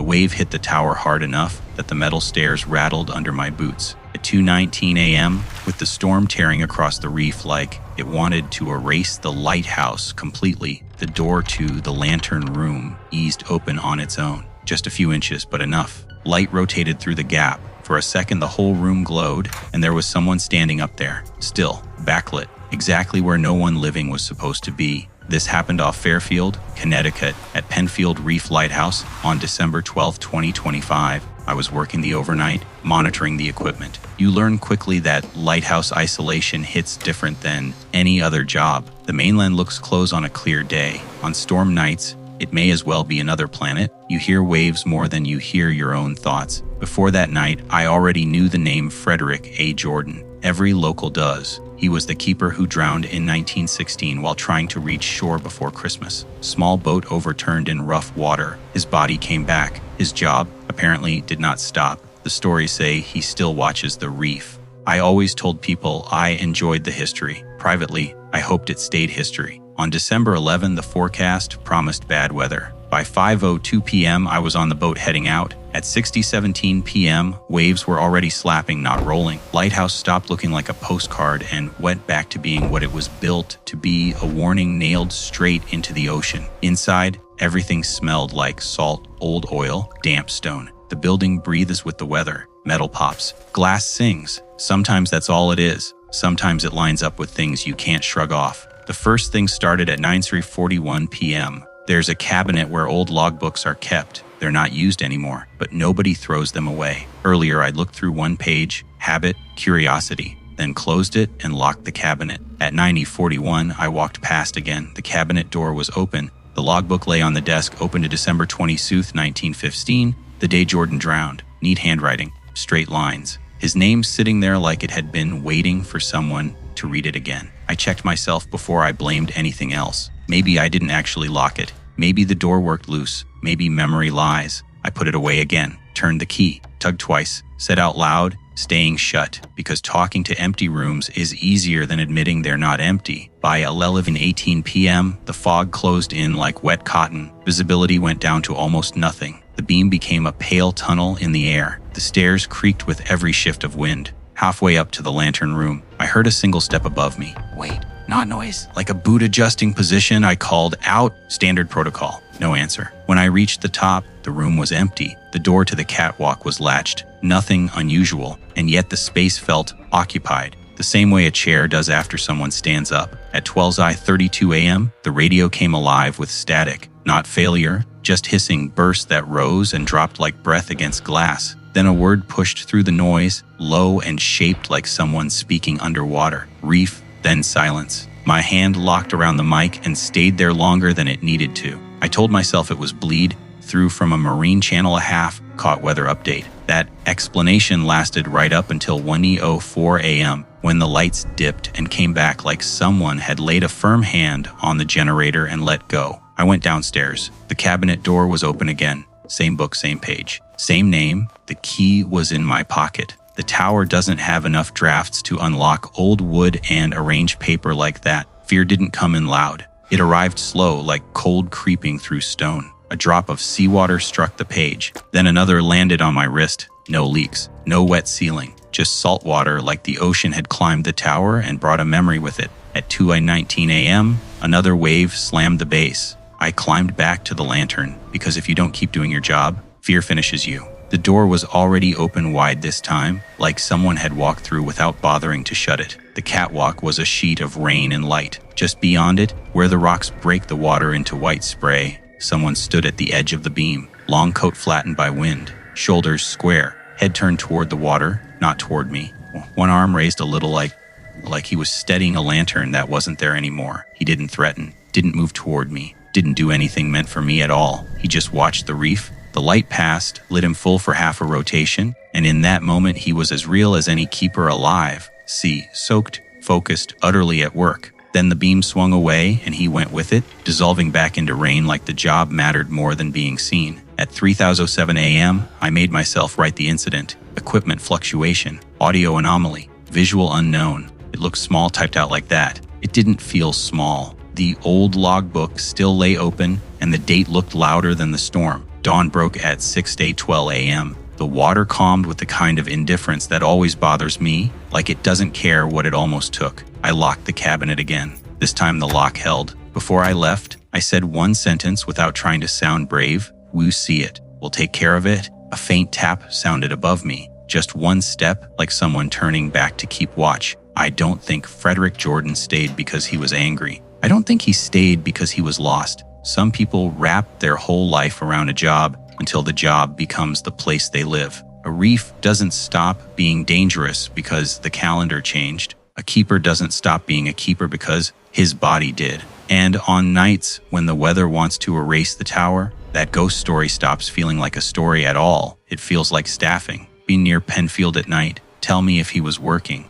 The wave hit the tower hard enough that the metal stairs rattled under my boots. At 2:19 a.m., with the storm tearing across the reef like it wanted to erase the lighthouse completely, the door to the lantern room eased open on its own. Just a few inches, but enough. Light rotated through the gap. For a second, the whole room glowed, and there was someone standing up there, still, backlit, exactly where no one living was supposed to be. This happened off Fairfield, Connecticut, at Penfield Reef Lighthouse on December 12, 2025. I was working the overnight, monitoring the equipment. You learn quickly that lighthouse isolation hits different than any other job. The mainland looks close on a clear day. On storm nights, it may as well be another planet. You hear waves more than you hear your own thoughts. Before that night, I already knew the name Frederick A. Jordan. Every local does. He was the keeper who drowned in 1916 while trying to reach shore before Christmas. Small boat overturned in rough water. His body came back. His job apparently did not stop. The stories say he still watches the reef. I always told people I enjoyed the history. Privately, I hoped it stayed history. On December 11, the forecast promised bad weather. By 5:02 p.m., I was on the boat heading out. At 6:17 p.m., waves were already slapping, not rolling. Lighthouse stopped looking like a postcard and went back to being what it was built to be, a warning nailed straight into the ocean. Inside, everything smelled like salt, old oil, damp stone. The building breathes with the weather. Metal pops. Glass sings. Sometimes that's all it is. Sometimes it lines up with things you can't shrug off. The first thing started at 9:41 p.m. There's a cabinet where old logbooks are kept. They're not used anymore, but nobody throws them away. Earlier, I looked through one page, habit, curiosity, then closed it and locked the cabinet. At 9:41, I walked past again. The cabinet door was open. The logbook lay on the desk, open to December 26, 1915, the day Jordan drowned. Neat handwriting, straight lines. His name sitting there like it had been waiting for someone to read it again. I checked myself before I blamed anything else. Maybe I didn't actually lock it. Maybe the door worked loose. Maybe memory lies. I put it away again, turned the key, tugged twice, said out loud, staying shut, because talking to empty rooms is easier than admitting they're not empty. By 11:18 p.m., the fog closed in like wet cotton. Visibility went down to almost nothing. The beam became a pale tunnel in the air. The stairs creaked with every shift of wind. Halfway up to the lantern room, I heard a single step above me. Wait, not noise. Like a boot adjusting position, I called out, standard protocol. No answer. When I reached the top, the room was empty. The door to the catwalk was latched. Nothing unusual, and yet the space felt occupied. The same way a chair does after someone stands up. At 12:32 a.m., the radio came alive with static. Not failure, just hissing bursts that rose and dropped like breath against glass. Then a word pushed through the noise, low and shaped like someone speaking underwater. Reef, then silence. My hand locked around the mic and stayed there longer than it needed to. I told myself it was bleed, through from a marine channel a half, caught weather update. That explanation lasted right up until 1:04 a.m. when the lights dipped and came back like someone had laid a firm hand on the generator and let go. I went downstairs. The cabinet door was open again. Same book, same page. Same name. The key was in my pocket. The tower doesn't have enough drafts to unlock old wood and arrange paper like that. Fear didn't come in loud. It arrived slow, like cold creeping through stone. A drop of seawater struck the page. Then another landed on my wrist. No leaks, no wet ceiling, just salt water like the ocean had climbed the tower and brought a memory with it. At 2:19 a.m., another wave slammed the base. I climbed back to the lantern, because if you don't keep doing your job, fear finishes you. The door was already open wide this time, like someone had walked through without bothering to shut it. The catwalk was a sheet of rain and light. Just beyond it, where the rocks break the water into white spray, someone stood at the edge of the beam, long coat flattened by wind, shoulders square, head turned toward the water, not toward me. One arm raised a little like he was steadying a lantern that wasn't there anymore. He didn't threaten, didn't move toward me, didn't do anything meant for me at all. He just watched the reef. The light passed, lit him full for half a rotation, and in that moment he was as real as any keeper alive. See, soaked, focused, utterly at work. Then the beam swung away, and he went with it, dissolving back into rain like the job mattered more than being seen. At 3:07 a.m., I made myself write the incident. Equipment fluctuation, audio anomaly, visual unknown. It looked small typed out like that. It didn't feel small. The old logbook still lay open, and the date looked louder than the storm. Dawn broke at 6:12 a.m. The water calmed with the kind of indifference that always bothers me, like it doesn't care what it almost took. I locked the cabinet again. This time the lock held. Before I left, I said one sentence without trying to sound brave. "We see it. We'll take care of it." A faint tap sounded above me. Just one step, like someone turning back to keep watch. I don't think Frederick Jordan stayed because he was angry. I don't think he stayed because he was lost. Some people wrap their whole life around a job until the job becomes the place they live. A reef doesn't stop being dangerous because the calendar changed. A keeper doesn't stop being a keeper because his body did. And on nights when the weather wants to erase the tower, that ghost story stops feeling like a story at all. It feels like staffing. Be near Penfield at night. Tell me if he was working.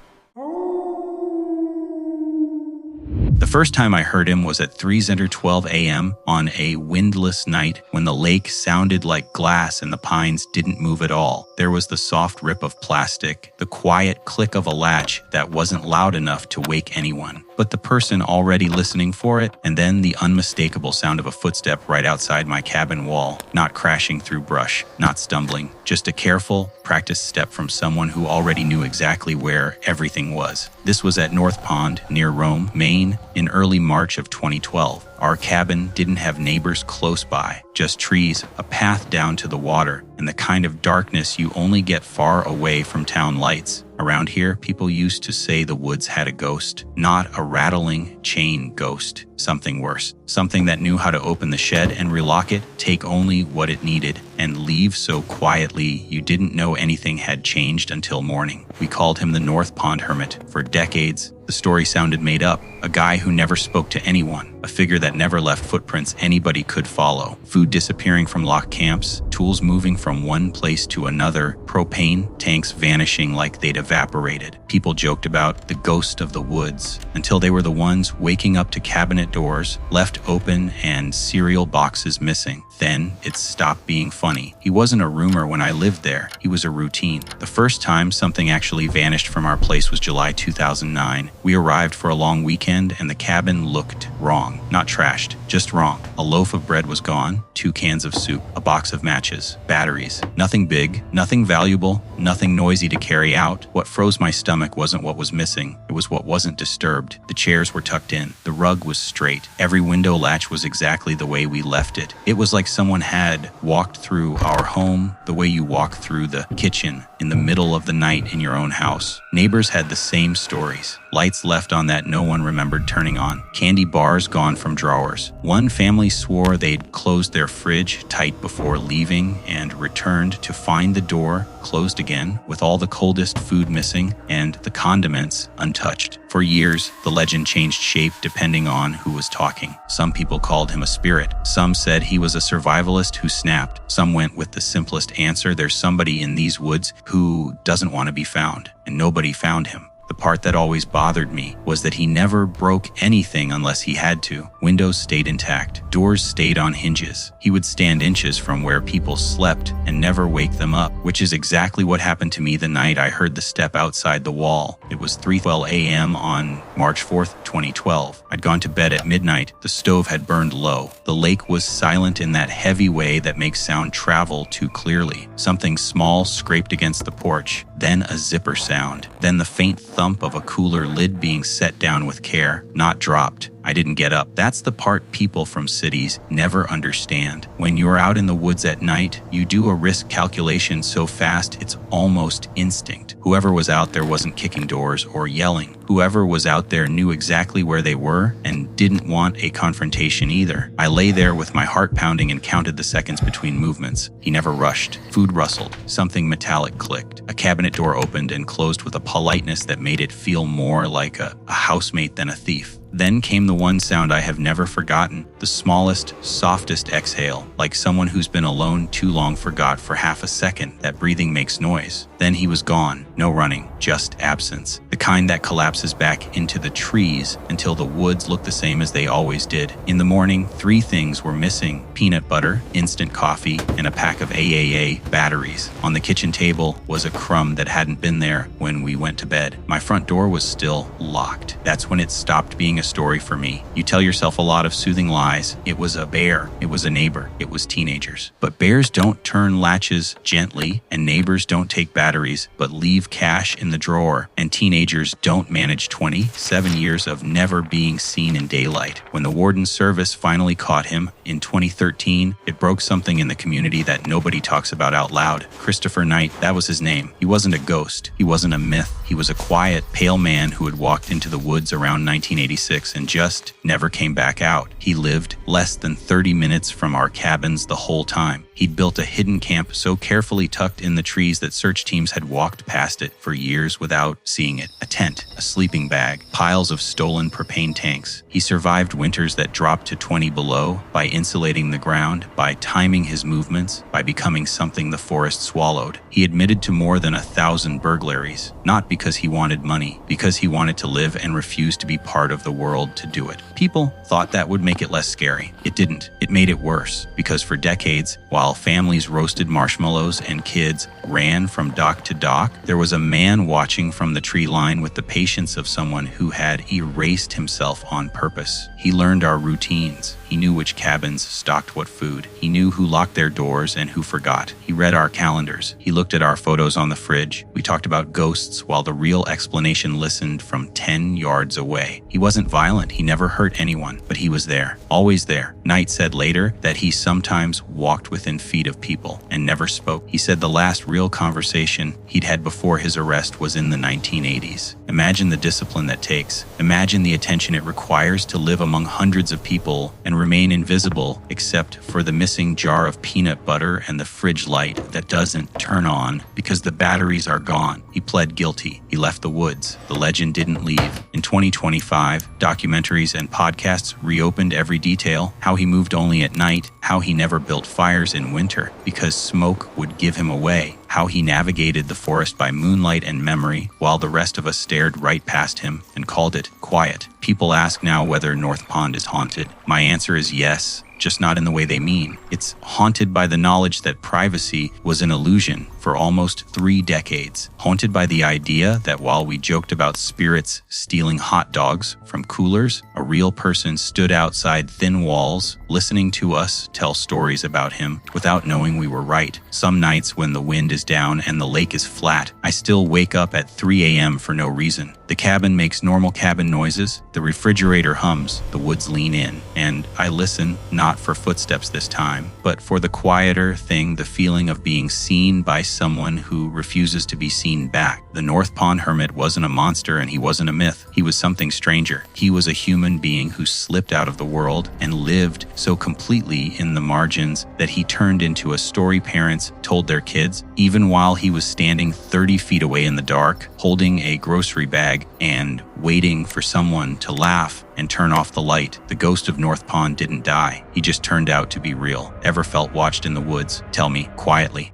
The first time I heard him was at 3:12 a.m. on a windless night when the lake sounded like glass and the pines didn't move at all. There was the soft rip of plastic, the quiet click of a latch that wasn't loud enough to wake anyone, but the person already listening for it, and then the unmistakable sound of a footstep right outside my cabin wall, not crashing through brush, not stumbling, just a careful, practiced step from someone who already knew exactly where everything was. This was at North Pond, near Rome, Maine, in early March of 2012. Our cabin didn't have neighbors close by, just trees, a path down to the water, and the kind of darkness you only get far away from town lights. Around here, people used to say the woods had a ghost, not a rattling chain ghost, something worse. Something that knew how to open the shed and relock it, take only what it needed, and leave so quietly you didn't know anything had changed until morning. We called him the North Pond Hermit. For decades, the story sounded made up. A guy who never spoke to anyone, a figure that never left footprints anybody could follow. Food disappearing from locked camps, tools moving from one place to another, propane tanks vanishing like they'd evaporated. People joked about the ghost of the woods until they were the ones waking up to cabinet doors left open and cereal boxes missing. Then it stopped being funny. He wasn't a rumor when I lived there. He was a routine. The first time something actually vanished from our place was July 2009. We arrived for a long weekend and the cabin looked wrong. Not trashed, just wrong. A loaf of bread was gone, 2 cans of soup, a box of matches, batteries. Nothing big, nothing valuable, nothing noisy to carry out. What froze my stomach wasn't what was missing. It was what wasn't disturbed. The chairs were tucked in. The rug was straight. Every window latch was exactly the way we left it. It was like someone had walked through our home the way you walk through the kitchen in the middle of the night in your own house. Neighbors had the same stories. Lights left on that no one remembered turning on. Candy bars gone from drawers. One family swore they'd closed their fridge tight before leaving and returned to find the door closed again with all the coldest food missing and the condiments untouched. For years, the legend changed shape depending on who was talking. Some people called him a spirit. Some said he was a survivalist who snapped. Some went with the simplest answer: there's somebody in these woods who doesn't want to be found, and nobody found him. The part that always bothered me was that he never broke anything unless he had to. Windows stayed intact. Doors stayed on hinges. He would stand inches from where people slept and never wake them up, which is exactly what happened to me the night I heard the step outside the wall. It was 3:12 a.m. on March 4th, 2012. I'd gone to bed at midnight. The stove had burned low. The lake was silent in that heavy way that makes sound travel too clearly. Something small scraped against the porch, then a zipper sound, then the faint thump of a cooler lid being set down with care, not dropped. I didn't get up. That's the part people from cities never understand. When you're out in the woods at night, you do a risk calculation so fast it's almost instinct. Whoever was out there wasn't kicking doors or yelling. Whoever was out there knew exactly where they were and didn't want a confrontation either. I lay there with my heart pounding and counted the seconds between movements. He never rushed. Food rustled. Something metallic clicked. A cabinet door opened and closed with a politeness that made it feel more like a housemate than a thief. Then came the one sound I have never forgotten, the smallest, softest exhale, like someone who's been alone too long forgot for half a second that breathing makes noise. Then he was gone. No running, just absence, the kind that collapses back into the trees until the woods look the same as they always did. In the morning, 3 things were missing: peanut butter, instant coffee, and a pack of AAA batteries. On the kitchen table was a crumb that hadn't been there when we went to bed. My front door was still locked. That's when it stopped being a story for me. You tell yourself a lot of soothing lies. It was a bear. It was a neighbor. It was teenagers. But bears don't turn latches gently, and neighbors don't take batteries, but leave cash in the drawer, and teenagers don't manage 27 years of never being seen in daylight. When the warden's service finally caught him in 2013, it broke something in the community that nobody talks about out loud. Christopher Knight, that was his name. He wasn't a ghost. He wasn't a myth. He was a quiet, pale man who had walked into the woods around 1986 and just never came back out. He lived less than 30 minutes from our cabins the whole time. He'd built a hidden camp so carefully tucked in the trees that search teams had walked past it for years without seeing it. A tent, a sleeping bag, piles of stolen propane tanks. He survived winters that dropped to 20 below by insulating the ground, by timing his movements, by becoming something the forest swallowed. He admitted to more than 1,000 burglaries, not because he wanted money, because he wanted to live and refused to be part of the world to do it. People thought that would make it less scary. It didn't. It made it worse, because for decades, while families roasted marshmallows and kids ran from dock to dock, there was a man watching from the tree line with the patience of someone who had erased himself on purpose. He learned our routines. He knew which cabins stocked what food. He knew who locked their doors and who forgot. He read our calendars. He looked at our photos on the fridge. We talked about ghosts while the real explanation listened from 10 yards away. He wasn't violent. He never hurt anyone, but he was there, always there. Knight said later that he sometimes walked within feet of people and never spoke. He said the last real conversation he'd had before his arrest was in the 1980s. Imagine the discipline that takes. Imagine the attention it requires to live among hundreds of people and remain invisible except for the missing jar of peanut butter and the fridge light that doesn't turn on because the batteries are gone. He pled guilty. He left the woods. The legend didn't leave. In 2025, documentaries and podcasts reopened every detail: how he moved only at night, how he never built fires in winter because smoke would give him away, how he navigated the forest by moonlight and memory while the rest of us stared right past him and called it quiet. People ask now whether North Pond is haunted. My answer is yes, just not in the way they mean. It's haunted by the knowledge that privacy was an illusion for almost 3 decades. Haunted by the idea that while we joked about spirits stealing hot dogs from coolers, a real person stood outside thin walls, listening to us tell stories about him without knowing we were right. Some nights when the wind is down and the lake is flat, I still wake up at 3 a.m. for no reason. The cabin makes normal cabin noises, the refrigerator hums, the woods lean in, and I listen, not for footsteps this time, but for the quieter thing, the feeling of being seen by someone who refuses to be seen back. The North Pond Hermit wasn't a monster and he wasn't a myth. He was something stranger. He was a human being who slipped out of the world and lived so completely in the margins that he turned into a story parents told their kids, even while he was standing 30 feet away in the dark, holding a grocery bag and waiting for someone to laugh and turn off the light. The ghost of North Pond didn't die. He just turned out to be real. Ever felt watched in the woods? Tell me, quietly.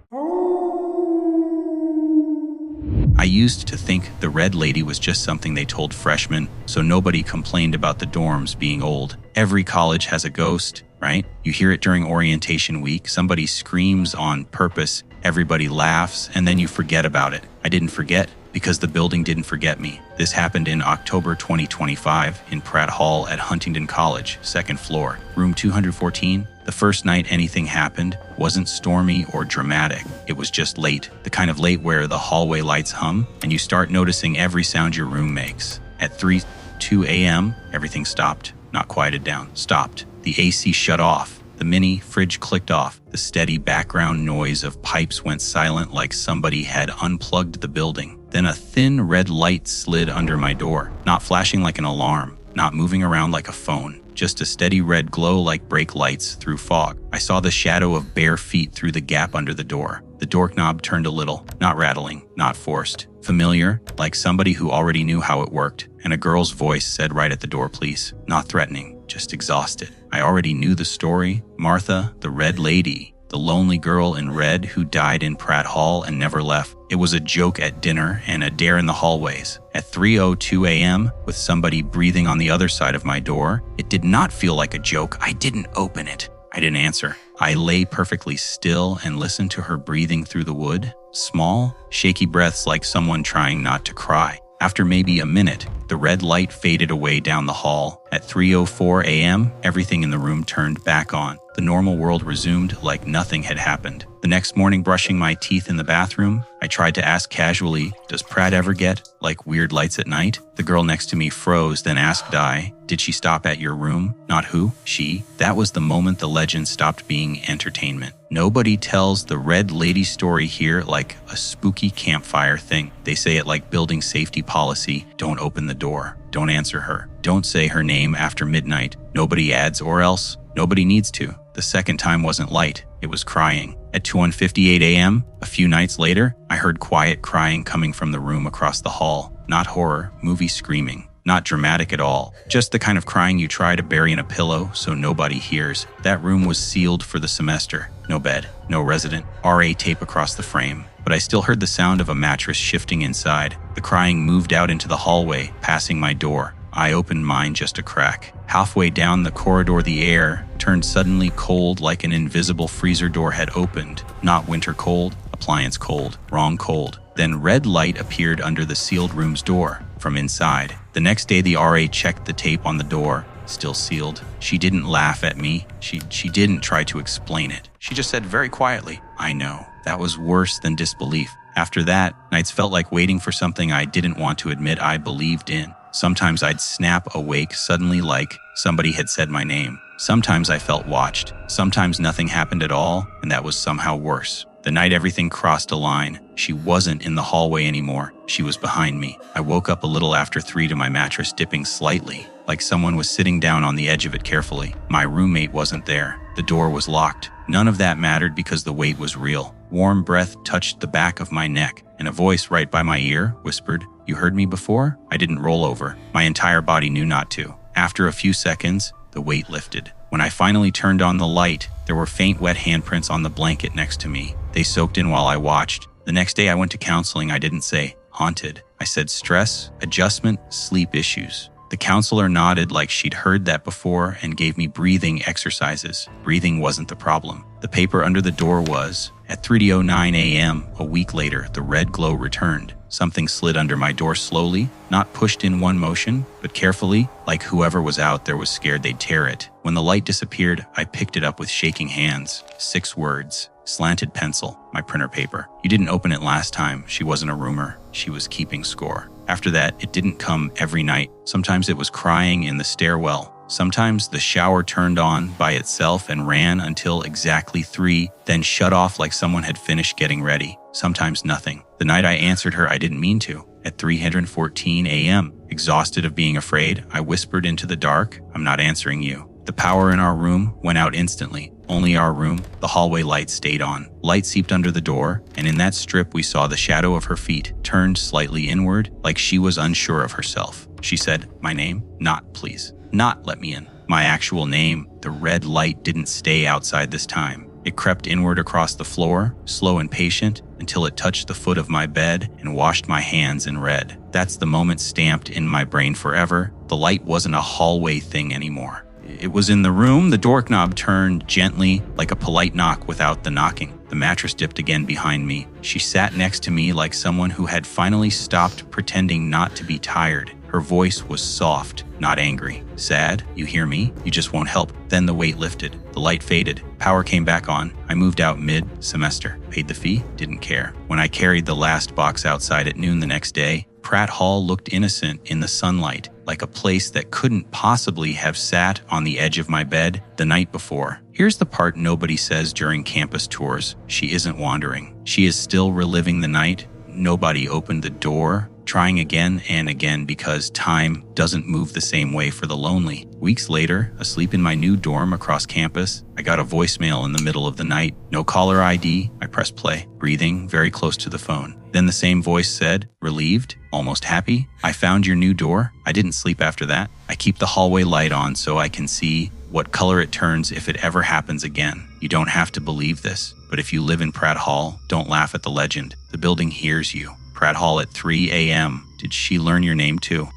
I used to think the red lady was just something they told freshmen, so nobody complained about the dorms being old. Every college has a ghost, right? You hear it during orientation week. Somebody screams on purpose, everybody laughs, and then you forget about it. I didn't forget because the building didn't forget me. This happened in October 2025 in Pratt Hall at Huntington College, 2nd floor, room 214. The first night anything happened wasn't stormy or dramatic. It was just late, the kind of late where the hallway lights hum and you start noticing every sound your room makes. At 3:02 a.m., everything stopped, not quieted down, stopped. The AC shut off. The mini fridge clicked off. The steady background noise of pipes went silent like somebody had unplugged the building. Then a thin red light slid under my door, not flashing like an alarm, not moving around like a phone. Just a steady red glow like brake lights through fog. I saw the shadow of bare feet through the gap under the door. The doorknob turned a little, not rattling, not forced. Familiar, like somebody who already knew how it worked. And a girl's voice said right at the door, please. Not threatening, just exhausted. I already knew the story. Martha, the red lady, The lonely girl in red who died in Pratt Hall and never left. It was a joke at dinner and a dare in the hallways. At 3:02 a.m., with somebody breathing on the other side of my door, it did not feel like a joke. I didn't open it. I didn't answer. I lay perfectly still and listened to her breathing through the wood. Small, shaky breaths like someone trying not to cry. After maybe a minute, the red light faded away down the hall. At 3:04 a.m., everything in the room turned back on. The normal world resumed like nothing had happened. The next morning, brushing my teeth in the bathroom, I tried to ask casually, "Does Pratt ever get, like, weird lights at night?" The girl next to me froze, then asked I, "Did she stop at your room?" Not who, she. That was the moment the legend stopped being entertainment. Nobody tells the Red Lady story here like a spooky campfire thing. They say it like building safety policy. Don't open the door. Don't answer her. Don't say her name after midnight. Nobody adds or else. Nobody needs to. The second time wasn't light. It was crying. At 2:58 a.m., a few nights later, I heard quiet crying coming from the room across the hall. Not horror, movie screaming. Not dramatic at all. Just the kind of crying you try to bury in a pillow so nobody hears. That room was sealed for the semester. No bed, no resident, RA tape across the frame. But I still heard the sound of a mattress shifting inside. The crying moved out into the hallway, passing my door. I opened mine just a crack. Halfway down the corridor, the air turned suddenly cold like an invisible freezer door had opened. Not winter cold, appliance cold, wrong cold. Then red light appeared under the sealed room's door from inside. The next day, the RA checked the tape on the door, still sealed. She didn't laugh at me. She didn't try to explain it. She just said very quietly, "I know." That was worse than disbelief. After that, nights felt like waiting for something I didn't want to admit I believed in. Sometimes I'd snap awake suddenly like somebody had said my name. Sometimes I felt watched. Sometimes nothing happened at all, and that was somehow worse. The night everything crossed a line, she wasn't in the hallway anymore. She was behind me. I woke up a little after 3 to my mattress dipping slightly, like someone was sitting down on the edge of it carefully. My roommate wasn't there. The door was locked. None of that mattered because the weight was real. Warm breath touched the back of my neck, and a voice right by my ear whispered, "You heard me before?" I didn't roll over. My entire body knew not to. After a few seconds, the weight lifted. When I finally turned on the light, there were faint wet handprints on the blanket next to me. They soaked in while I watched. The next day I went to counseling. I didn't say haunted. I said stress, adjustment, sleep issues. The counselor nodded like she'd heard that before and gave me breathing exercises. Breathing wasn't the problem. The paper under the door was. At 3:09 a.m., a week later, the red glow returned. Something slid under my door slowly, not pushed in one motion, but carefully, like whoever was out there was scared they'd tear it. When the light disappeared, I picked it up with shaking hands. 6 words. Slanted pencil, my printer paper. "You didn't open it last time." She wasn't a rumor. She was keeping score. After that, it didn't come every night. Sometimes it was crying in the stairwell. Sometimes the shower turned on by itself and ran until exactly 3, then shut off like someone had finished getting ready. Sometimes nothing. The night I answered her, I didn't mean to. At 3:14 a.m., exhausted of being afraid, I whispered into the dark, "I'm not answering you." The power in our room went out instantly. Only our room. The hallway light stayed on. Light seeped under the door, and in that strip we saw the shadow of her feet, turned slightly inward, like she was unsure of herself. She said, "My name? Not, please. Not let me in." My actual name. The red light didn't stay outside this time. It crept inward across the floor, slow and patient, until it touched the foot of my bed and washed my hands in red. That's the moment stamped in my brain forever. The light wasn't a hallway thing anymore. It was in the room. The doorknob turned gently, like a polite knock without the knocking. The mattress dipped again behind me. She sat next to me like someone who had finally stopped pretending not to be tired. Her voice was soft, not angry. "Sad? You hear me? You just won't help." Then the weight lifted. The light faded. Power came back on. I moved out mid-semester. Paid the fee? Didn't care. When I carried the last box outside at noon the next day, Pratt Hall looked innocent in the sunlight, like a place that couldn't possibly have sat on the edge of my bed the night before. Here's the part nobody says during campus tours. She isn't wandering. She is still reliving the night. Nobody opened the door, trying again and again because time doesn't move the same way for the lonely. Weeks later, asleep in my new dorm across campus, I got a voicemail in the middle of the night. No caller ID. I pressed play, breathing very close to the phone. Then the same voice said, relieved, almost happy, "I found your new door." I didn't sleep after that. I keep the hallway light on so I can see what color it turns if it ever happens again. You don't have to believe this, but if you live in Pratt Hall, don't laugh at the legend. The building hears you. Pratt Hall at 3 a.m. Did she learn your name too?